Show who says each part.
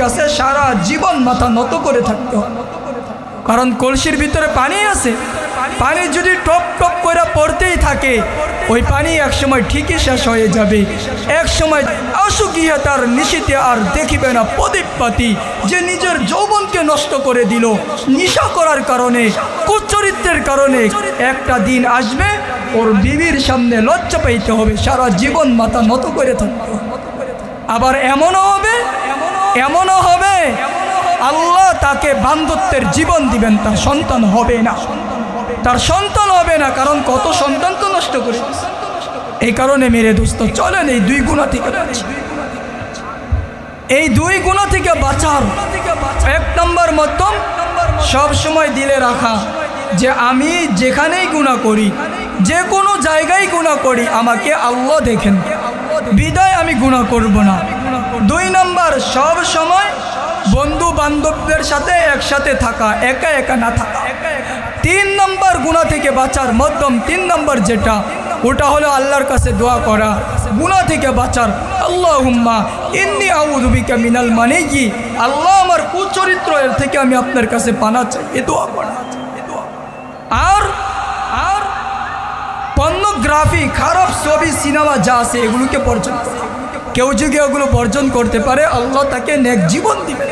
Speaker 1: কাছে সারা জীবন মাথা নত করে থাকতে হবে। কারণ কলসির ভিতরে পানি আছে, পানি যদি টপ টপ করে পড়তেই থাকে ওই পানি একসময় ঠিকই শেষ হয়ে যাবে। একসময় অসুখিয়ে তার নিশিতে আর দেখিবে না প্রদীপবাতি, যে নিজের যৌবনকে নষ্ট করে দিল নেশা করার কারণে, কুচরিত্রের কারণে। একটা দিন আসবে ওর বিবির সামনে লজ্জা পাইতে হবে, সারা জীবন মাথা নত করে থাকতে হবে। আবার এমনও হবে আল্লাহ তাকে বান্ধবত্বের জীবন দিবেন, তার সন্তান হবে না, কারণ কত সন্তান তো নষ্ট করে। এই কারণে মেরে দোস্ত চলেন এই দুই গুনাহ থেকে বাঁচি। এই দুই গুনাহ থেকে বাঁচার এক নম্বর মাধ্যম সব সময় দিলে রাখা যে আমি যেখানেই গুনাহ করি, যে কোনো জায়গায় গুনাহ করি, আমাকে আল্লাহ দেখেন, বিদায় আমি গুনাহ করব না। দুই নম্বর সব সময় বন্ধু বান্ধবদের সাথে একসাথে থাকা, একা একা না থাকা। তিন নম্বর গুনাহ থেকে বাঁচার মাধ্যম, তিন নম্বর যেটা, ওটা হলো আল্লাহর কাছে দোয়া করা গুনাহ থেকে বাঁচার। আল্লাহুম্মা ইন্নী আউযু বিকা মিনাল মানিয়্যি, আল্লাহ আমার কুচরিত্র এর থেকে আমি আপনার কাছে পানা চাই, এ দোয়া করা। আর পর্নোগ্রাফি, খারাপ ছবি, সিনেমা যা আছে এগুলোকে বর্জন করা। কেউ যদি এগুলো বর্জন করতে পারে আল্লাহ তাকে নেক জীবন দিবে।